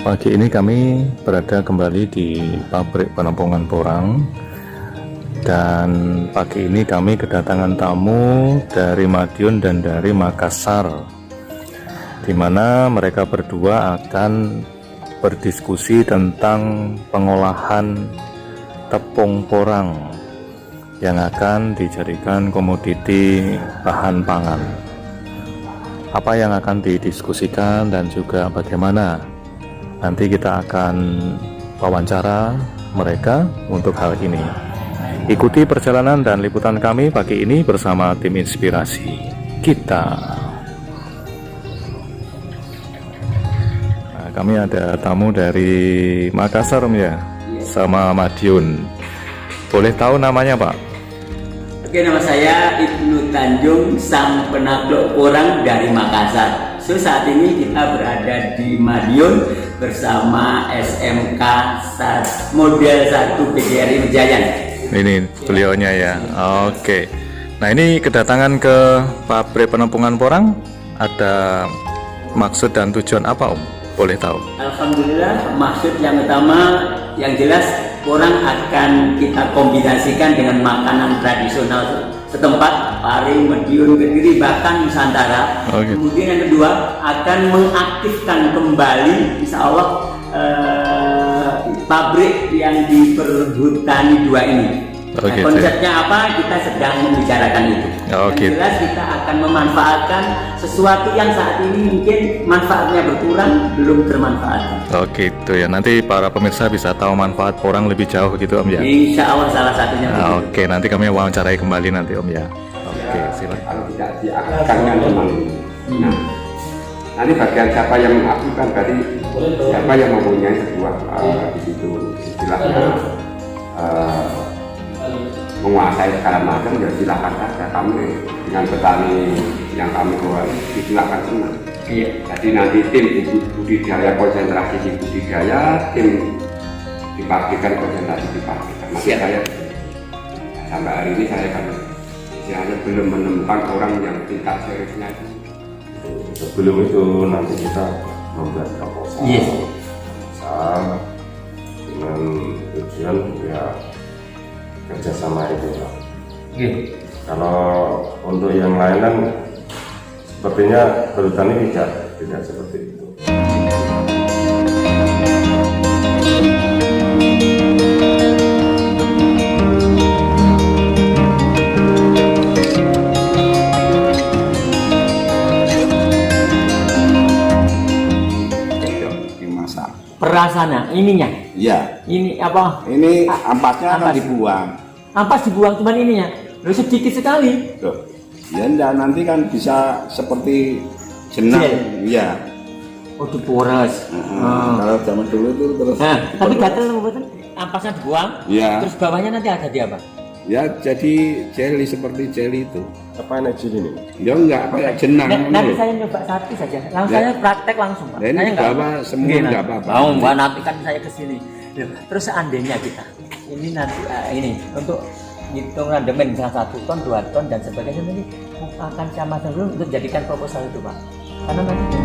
Pagi ini kami berada kembali di pabrik penampungan porang, dan pagi ini kami kedatangan tamu dari Madiun dan dari Makassar, di mana mereka berdua akan berdiskusi tentang pengolahan tepung porang yang akan dijadikan komoditi bahan pangan. Apa yang akan didiskusikan dan juga bagaimana, nanti kita akan wawancara mereka untuk hal ini. Ikuti perjalanan dan liputan kami pagi ini bersama tim inspirasi kita. Nah, kami ada tamu dari Makassar, Om, ya, sama Madiun. Boleh tahu namanya, Pak? Oke, nama saya Ibnu Tanjung, sang penakluk porang dari Makassar. So, saat ini kita berada di Madiun bersama SMK Model 1 PGRI Mejayan. Ini beliaunya ya. Oke. Nah, ini kedatangan ke pabrik penampungan porang ada maksud dan tujuan apa, Om? Boleh tahu? Alhamdulillah, maksud yang utama yang jelas porang akan kita kombinasikan dengan makanan tradisional setempat, Paring, Madiun, Kediri, bahkan Nusantara. Okay. Kemudian yang kedua akan mengaktifkan kembali, insya Allah, pabrik yang di Perhutani 2 ini. Okay, nah, konsepnya apa? Kita sedang membicarakan itu. Yang jelas kita akan memanfaatkan sesuatu yang saat ini mungkin manfaatnya berkurang, belum termanfaatkan. Oke, itu ya. Nanti para pemirsa bisa tahu manfaat porang lebih jauh gitu, Om, ya. Insya Allah salah satunya. Oke, nanti kami wawancarai kembali nanti, Om, ya. Oke, silakan. Kalau tidak diaktifkan kan memang. Nah, nanti bagian siapa yang mengaktifkan, berarti siapa yang mempunyai sebuah di situ istilahnya menguasai segala macam, ya silakan saja. Kami dengan petani yang kami bawa silakan senang. Iya. Jadi nanti tim budidaya, konsentrasi di budidaya, tim dipabrikan, konsentrasi di pabrikan. Masih saya sampai hari ini saya kan istilahnya belum menemukan orang yang tingkat seriusnya itu. Sebelum itu nanti kita membuat proposal, dengan tujuan ya kerjasama itu, Pak. Kalau untuk yang lain kan sepertinya Perhutani tidak seperti itu. Dimasak. Perasana ininya. Iya. Ini apa? Ini ampasnya akan Ampas. dibuang. Ampas dibuang cuman ininya. Loh, sedikit sekali. Tuh. Ya enggak, nanti kan bisa seperti jenang. Gel. Iya. Oh, diporas. Kalau zaman dulu itu terus. Nah, tapi gatel betul. Ampasnya dibuang. Iya. Terus bawahnya nanti ada di apa? Ya jadi jelly, seperti jelly itu. Apa energi ini? Ya enggak kayak jenang. Nanti saya nyoba satu saja. Langsung Ya. saya praktek langsung, Pak. Nah, ini Saya bawa semua enggak apa-apa. Mau, Mbak, nanti kan saya ke sini. Loh, terus seandainya kita ini nanti ini untuk hitung randemen misalnya 1 ton, 2 ton dan sebagainya, nanti akan saya masang dulu untuk jadikan proposal itu, Pak. Karena nanti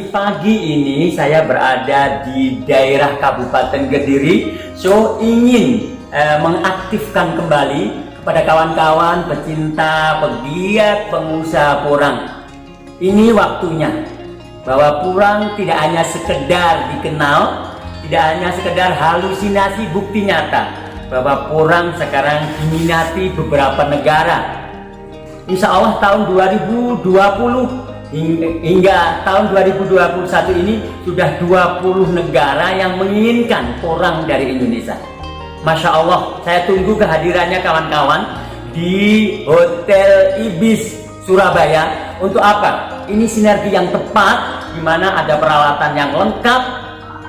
pagi ini saya berada di daerah Kabupaten Kediri, so ingin mengaktifkan kembali kepada kawan-kawan pecinta, pegiat, pengusaha porang. Ini waktunya bahwa porang tidak hanya sekedar dikenal, tidak hanya sekedar halusinasi, bukti nyata bahwa porang sekarang diminati beberapa negara. insya Allah tahun 2020 hingga tahun 2021 ini sudah 20 negara yang menginginkan porang dari Indonesia. Masya Allah, saya tunggu kehadirannya kawan-kawan di Hotel Ibis Surabaya. Untuk apa? Ini sinergi yang tepat, di mana ada peralatan yang lengkap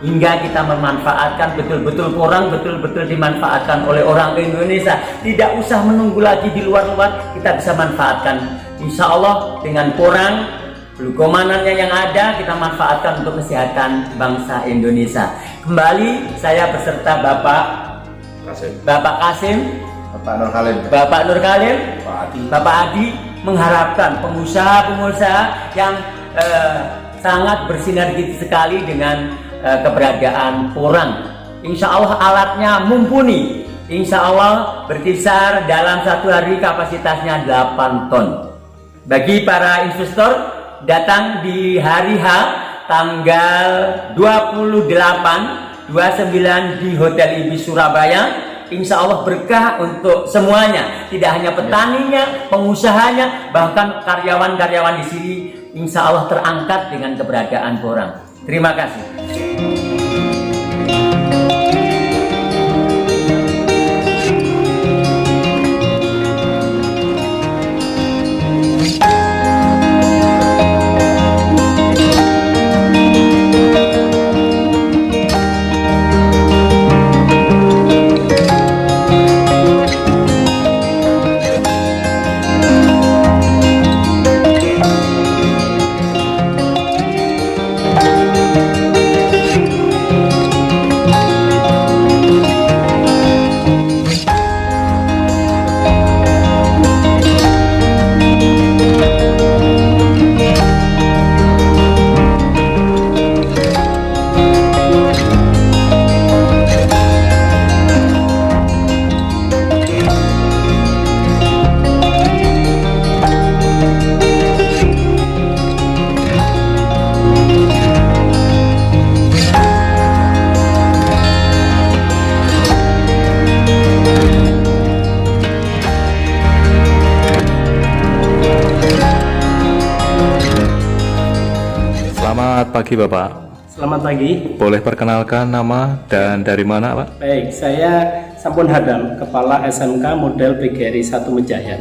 hingga kita memanfaatkan betul-betul porang, betul-betul dimanfaatkan oleh orang Indonesia. Tidak usah menunggu lagi di luar-luar, kita bisa manfaatkan. Insya Allah dengan porang, glukomanannya yang ada kita manfaatkan untuk kesehatan bangsa Indonesia. Kembali saya beserta Bapak Kasim, Bapak Nur Khalim, Bapak Adi mengharapkan pengusaha-pengusaha yang sangat bersinergi sekali dengan keberadaan porang. Insya Allah alatnya mumpuni. Insya Allah berkisar dalam satu hari kapasitasnya 8 ton. Bagi para investor datang di hari H tanggal 29 di Hotel Ibis Surabaya. Insya Allah berkah untuk semuanya, tidak hanya petaninya, pengusahanya, bahkan karyawan-karyawan di sini insya Allah terangkat dengan keberadaan porang. Terima kasih. Selamat pagi Bapak. Selamat pagi. Boleh perkenalkan nama dan dari mana Pak? Baik, saya Sampun Hadam, Kepala SMK Model PGRI 1 Mejayan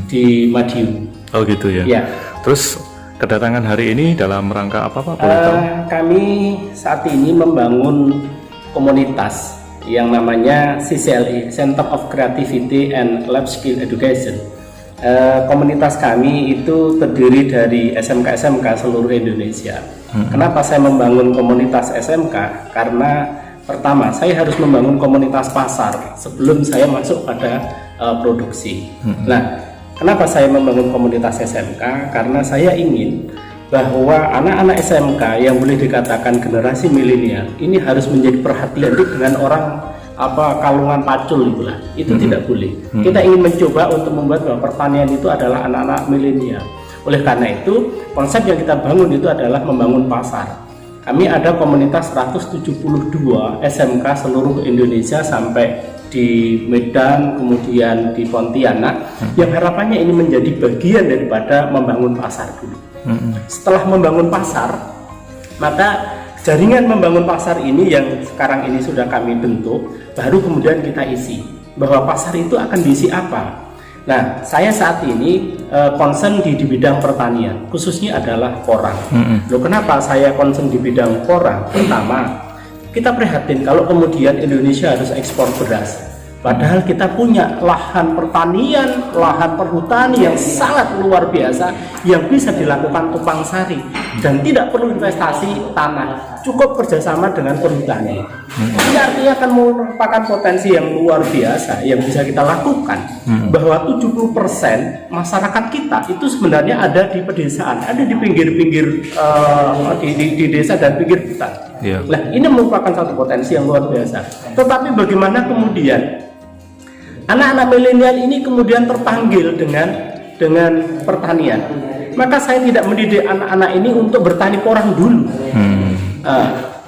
di Madiun. Oh gitu ya. Ya. Terus kedatangan hari ini dalam rangka apa Pak? Boleh tahu? Kami saat ini membangun komunitas yang namanya CCLE, Center of Creativity and Life Skill Education. Komunitas kami itu terdiri dari SMK-SMK seluruh Indonesia. Kenapa saya membangun komunitas SMK? Karena pertama, saya harus membangun komunitas pasar sebelum saya masuk pada produksi. Nah, kenapa saya membangun komunitas SMK? Karena saya ingin bahwa anak-anak SMK yang boleh dikatakan generasi milenial ini harus menjadi perhatian dengan orang kalungan pacul itulah. Itu tidak boleh. Kita ingin mencoba untuk membuat bahwa pertanian itu adalah anak-anak milenial. Oleh karena itu, konsep yang kita bangun itu adalah membangun pasar. Kami ada komunitas 172 SMK seluruh Indonesia sampai di Medan, kemudian di Pontianak, yang harapannya ini menjadi bagian daripada membangun pasar dulu. Setelah membangun pasar, maka jaringan membangun pasar ini yang sekarang ini sudah kami bentuk, baru kemudian kita isi bahwa pasar itu akan diisi apa. Nah, saya saat ini concern di bidang pertanian, khususnya adalah porang. Loh, kenapa saya concern di bidang porang? Pertama, kita prihatin kalau kemudian Indonesia harus ekspor beras. Padahal kita punya lahan pertanian, lahan perhutani yang sangat luar biasa yang bisa dilakukan tupang sari dan tidak perlu investasi tanah, cukup kerjasama dengan perhutani. Ini artinya akan merupakan potensi yang luar biasa yang bisa kita lakukan, bahwa 70% masyarakat kita itu sebenarnya ada di pedesaan, ada di pinggir-pinggir di desa dan pinggir hutan. Nah, ini merupakan satu potensi yang luar biasa. Tetapi bagaimana kemudian anak-anak milenial ini kemudian terpanggil dengan pertanian? Maka saya tidak mendidik anak-anak ini untuk bertani porang dulu,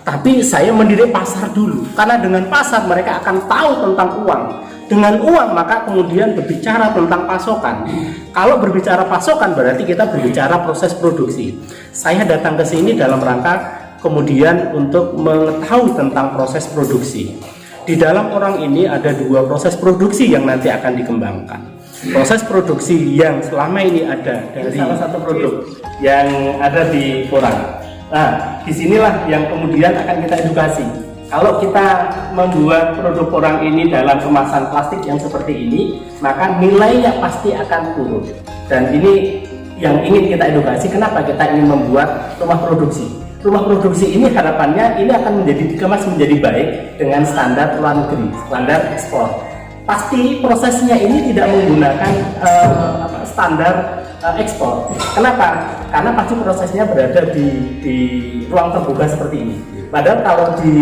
tapi saya mendidik pasar dulu. Karena dengan pasar mereka akan tahu tentang uang, Dengan uang maka kemudian berbicara tentang pasokan. Kalau berbicara pasokan berarti kita berbicara proses produksi. Saya datang ke sini dalam rangka kemudian untuk mengetahui tentang proses produksi. Di dalam orang ini ada 2 proses produksi yang nanti akan dikembangkan. Proses produksi yang selama ini ada dari salah satu produk yang ada di Porang. Nah, disinilah yang kemudian akan kita edukasi. Kalau kita membuat produk Porang ini dalam kemasan plastik yang seperti ini, maka nilainya pasti akan turun. Dan ini yang ingin kita edukasi, kenapa kita ingin membuat rumah produksi. Rumah produksi ini harapannya ini akan dikemas menjadi baik dengan standar luar negeri, standar ekspor. Pasti prosesnya ini tidak menggunakan standar ekspor. Kenapa? Karena pasti prosesnya berada di ruang terbuka seperti ini. Padahal kalau di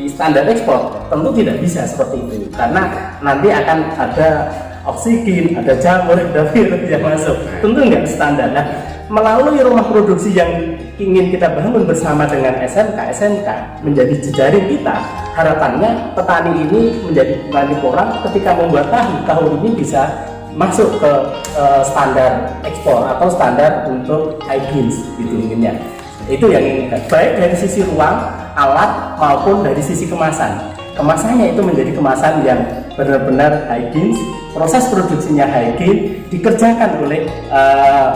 standar ekspor tentu tidak bisa seperti itu, karena nanti akan ada oksigen, ada jamur, ada virus yang masuk. Tentu nggak standar. Nah, melalui rumah produksi yang ingin kita bangun bersama dengan SMK menjadi jejaring kita, harapannya petani ini menjadi petani Porang ketika membuat tahu ini bisa masuk ke standar ekspor atau standar untuk hygiene gitu inginnya. Itu yang ingin kita, baik dari sisi ruang, alat maupun dari sisi kemasan. Kemasannya itu menjadi kemasan yang benar-benar hygiene, proses produksinya hygiene, dikerjakan oleh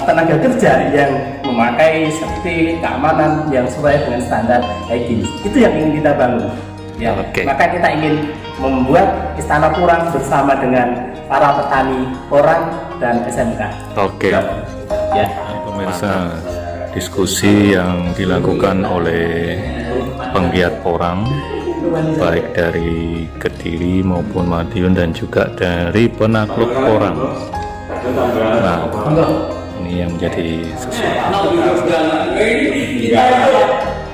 tenaga kerja yang memakai safety, keamanan yang sesuai dengan standar hygiene. Itu yang ingin kita bangun. Ya, maka kita ingin membuat Istana Porang bersama dengan para petani Porang dan SMK. Ya, pemirsa, diskusi yang dilakukan oleh penggiat Porang baik dari Kediri maupun Madiun dan juga dari penakluk Porang. Nah, ini yang menjadi sesuatu.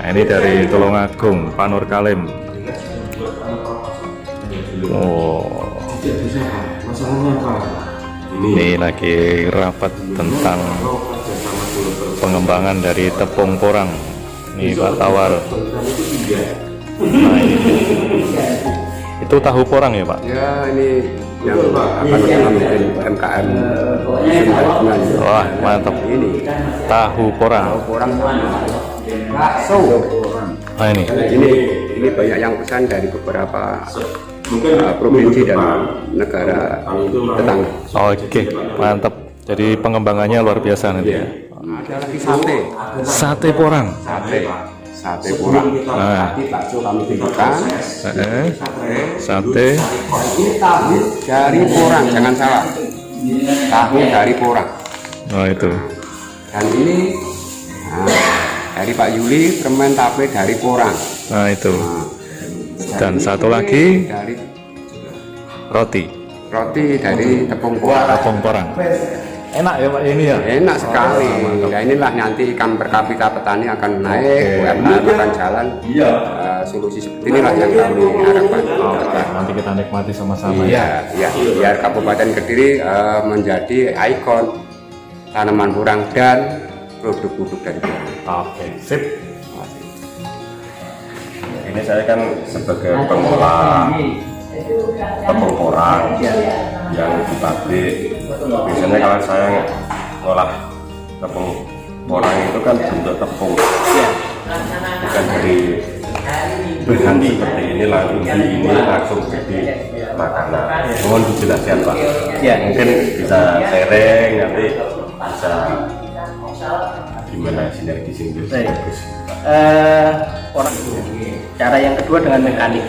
Nah, ini dari Tulungagung, Pak Nur Kalim. Oh, ini lagi rapat tentang pengembangan dari tepung Porang. Ini Pak Tawar. Nah, ini. Itu tahu Porang ya Pak? Ya, ini yang akan menjadi UMKM. Wah, mantap. Ini Tahu Porang. Porang bakso. Nah, Ini banyak yang pesan dari beberapa provinsi dan negara tetangga. Oke, mantap. Jadi pengembangannya luar biasa nanti ya. Ada lagi sate. Sate Porang. Sate Porang. Nah, Nanti bakso kami tunjukkan. sate. Ini tahu dari Porang, jangan salah. Tahu dari Porang. Oh itu. Dan ini dari Pak Yuli, permen tape dari Porang. Nah itu. Dan satu lagi dari roti. Roti dari tepung Porang. Tepung Porang. Enak ya Pak ini ya? Enak sekali. Ya inilah nanti ikan per kapita petani akan naik, UMKM akan jalan. Solusi seperti inilah yang kami harapkan. Nanti kita nikmati sama-sama. Iya, biar Kabupaten Kediri menjadi ikon tanaman Porang dan produk-produk dari Porang. Oke, sip. Ini saya kan sebagai pengolah tepung Porang yang di pabrik. Biasanya kalau saya ngolah tepung Porang itu kan bentuk tepung, bukan dari bahan seperti ini langsung jadi makanan. Mohon dijelaskan Pak. Ya. Mungkin bisa sharing nanti bisa gimana sinergi bagus. Orang cara yang kedua dengan mekanik.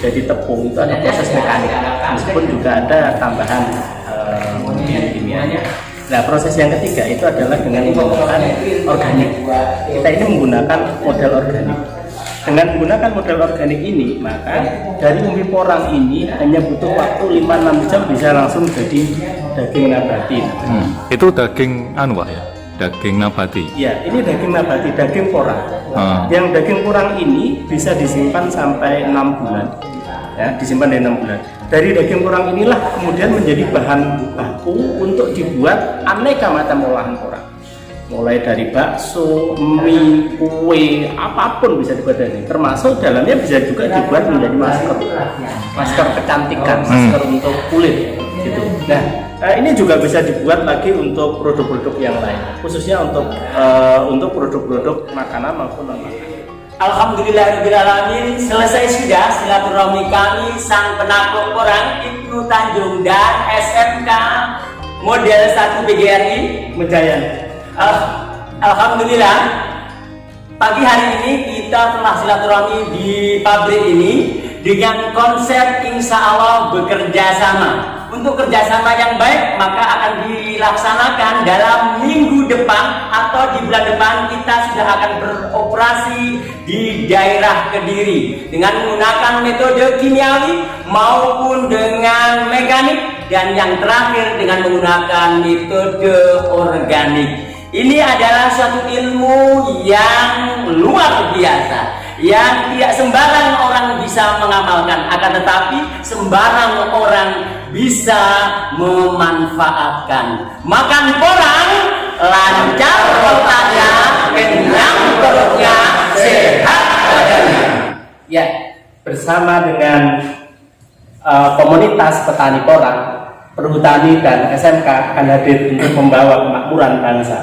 Jadi tepung itu ada proses mekanik, meskipun juga ada tambahan kimianya. Nah, proses yang ketiga itu adalah dengan menggunakan organik. Kita ini menggunakan model organik. Dengan menggunakan model organik ini, maka dari umbi Porang ini hanya butuh waktu 5-6 jam bisa langsung jadi daging nabati. Itu daging anu Pak ya? Daging nabati. Ya, ini daging nabati, daging Porang. Yang daging Porang ini bisa disimpan sampai 6 bulan. Ya, disimpan dari 6 bulan. Dari daging Porang inilah kemudian menjadi bahan baku untuk dibuat aneka macam olahan Porang. mulai dari bakso, mie, kue, apapun bisa dibuat dari ini. Termasuk dalamnya bisa juga dibuat menjadi masker kecantikan, masker untuk kulit gitu. Nah, ini juga bisa dibuat lagi untuk produk-produk yang lain, khususnya untuk produk-produk makanan maupun non makanan. Alhamdulillahirrahmanirrahim, selesai sudah silaturahmi kami sang penakluk porang Ibnu Tanjung dan SMK model 1 PGRI Mejayan. Alhamdulillah pagi hari ini kita telah silaturahmi di pabrik ini dengan konsep insya Allah bekerja sama. Untuk kerjasama yang baik maka akan dilaksanakan dalam minggu depan atau di bulan depan kita sudah akan beroperasi di daerah Kediri dengan menggunakan metode kimiawi maupun dengan mekanik, dan yang terakhir dengan menggunakan metode organik. Ini adalah suatu ilmu yang luar biasa yang tidak sembarang orang bisa mengamalkan, akan tetapi sembarang orang bisa memanfaatkan. Makan porang, lancar otaknya, kenyang perutnya, sehat badannya. Ya, bersama dengan komunitas petani porang, perhutani dan SMK akan hadir untuk membawa kemakmuran bangsa.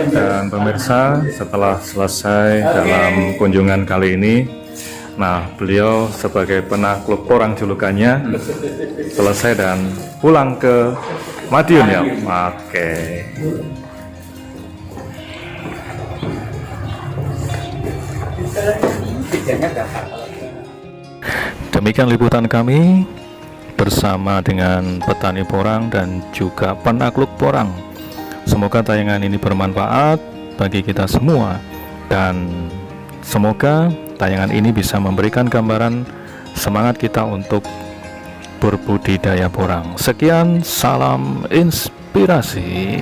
Dan pemirsa, setelah selesai dalam kunjungan kali ini, nah beliau sebagai penakluk porang julukannya selesai dan pulang ke Madiun ya. Oke. Demikian liputan kami bersama dengan petani porang dan juga penakluk porang. Semoga tayangan ini bermanfaat bagi kita semua, dan semoga tayangan ini bisa memberikan gambaran semangat kita untuk berbudidaya porang. Sekian, salam inspirasi.